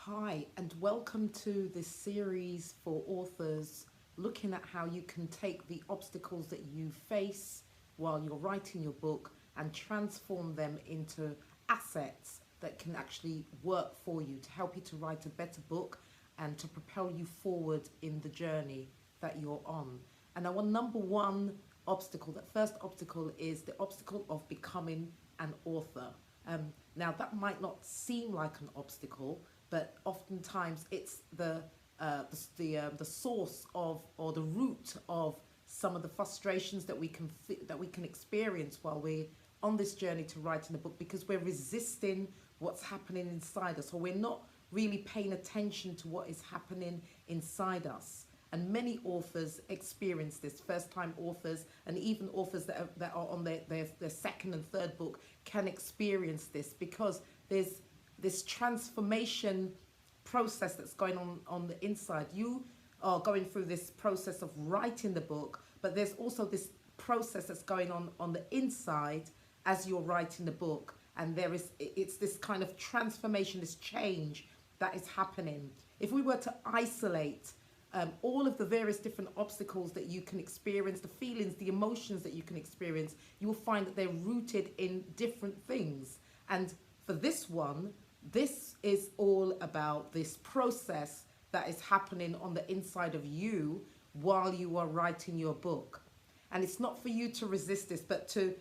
Hi, and welcome to this series for authors looking at how you can take the obstacles that you face while you're writing your book and transform them into assets that can actually work for you to help you to write a better book and to propel you forward in the journey that you're on. And our number one obstacle, that first obstacle, is the obstacle of becoming an author. Now, that might not seem like an obstacle, but oftentimes it's the source of, or the root of, some of the frustrations that we can experience while we're on this journey to writing a book, because we're resisting what's happening inside us, or we're not really paying attention to what is happening inside us. And many authors experience this, first-time authors, and even authors that are on their second and third book can experience this, because there's this transformation process that's going on the inside. You are going through this process of writing the book, but there's also this process that's going on the inside as you're writing the book, and it's this kind of transformation, this change that is happening. If we were to isolate all of the various different obstacles that you can experience, the feelings, the emotions that you can experience, you will find that they're rooted in different things. And for this one, this is all about this process that is happening on the inside of you while you are writing your book. And it's not for you to resist this, but to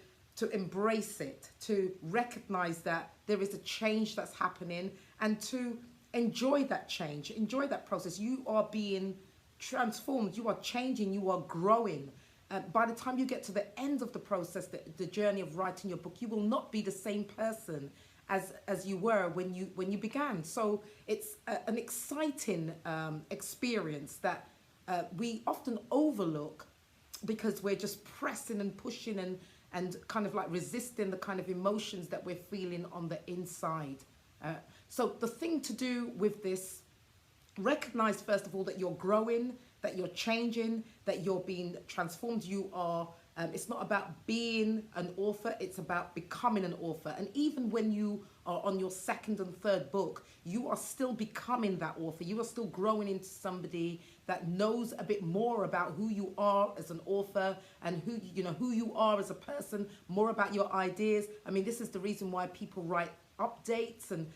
embrace it, to recognize that there is a change that's happening, and to enjoy that change, enjoy that process. You are being transformed, you are changing, you are growing. By the time you get to the end of the process, the journey of writing your book, you will not be the same person as you were when you began. So it's an exciting experience that we often overlook, because we're just pressing and pushing and kind of like resisting the kind of emotions that we're feeling on the inside. So the thing to do with this, recognize first of all that you're growing, that you're changing, that you're being transformed. You are, it's not about being an author, it's about becoming an author. And even when you are on your second and third book, you are still becoming that author. You are still growing into somebody that knows a bit more about who you are as an author, and who you are as a person, more about your ideas. I mean, this is the reason why people write updates and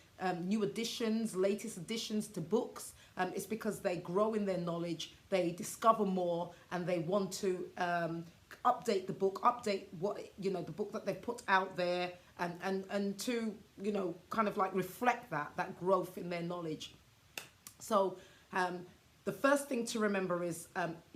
new editions, latest additions to books. It's because they grow in their knowledge, they discover more, and they want to update the book, update the book that they've put out there, and to kind of like reflect that growth in their knowledge. So the first thing to remember is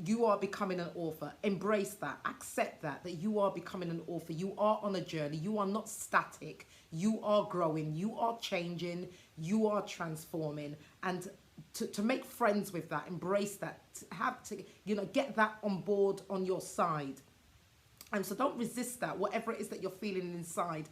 you are becoming an author. Embrace that, accept that you are becoming an author. You are on a journey. You are not static. You are growing. You are changing. You are transforming. And to make friends with that, embrace that, to get that on board on your side. And so don't resist that, whatever it is that you're feeling inside.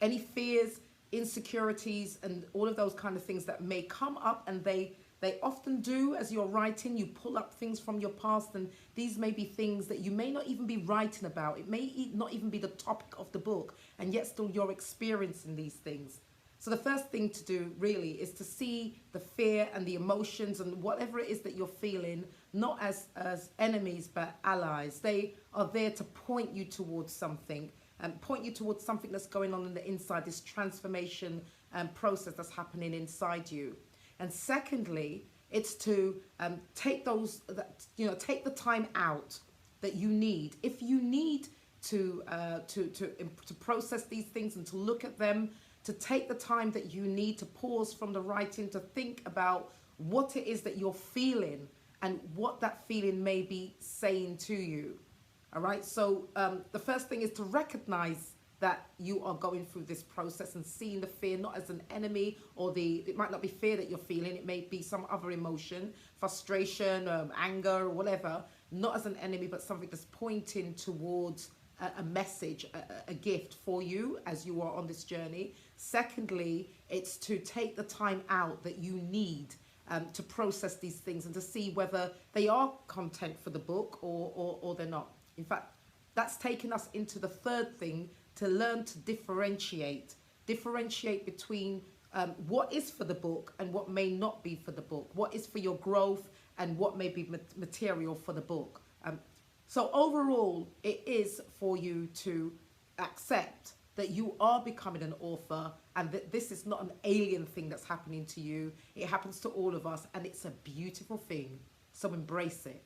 Any fears, insecurities, and all of those kind of things that may come up, and they often do as you're writing. You pull up things from your past, and these may be things that you may not even be writing about. It may not even be the topic of the book, and yet still you're experiencing these things. So the first thing to do really is to see the fear and the emotions and whatever it is that you're feeling, not as enemies, but allies. They are there to point you towards something, and point you towards something that's going on in the inside, this transformation process that's happening inside you. And secondly, it's to take the time out that you need. If you need to process these things and to look at them, to take the time that you need to pause from the writing, to think about what it is that you're feeling and what that feeling may be saying to you. All right. So the first thing is to recognize that you are going through this process, and seeing the fear not as an enemy, or it might not be fear that you're feeling, it may be some other emotion, frustration, anger, or whatever, not as an enemy, but something that's pointing towards a message, a gift for you as you are on this journey. Secondly, it's to take the time out that you need to process these things, and to see whether they are content for the book or they're not. In fact, that's taken us into the third thing, to learn to differentiate between what is for the book and what may not be for the book, what is for your growth and what may be material for the book. So overall, it is for you to accept that you are becoming an author and that this is not an alien thing that's happening to you. It happens to all of us and it's a beautiful thing. So embrace it.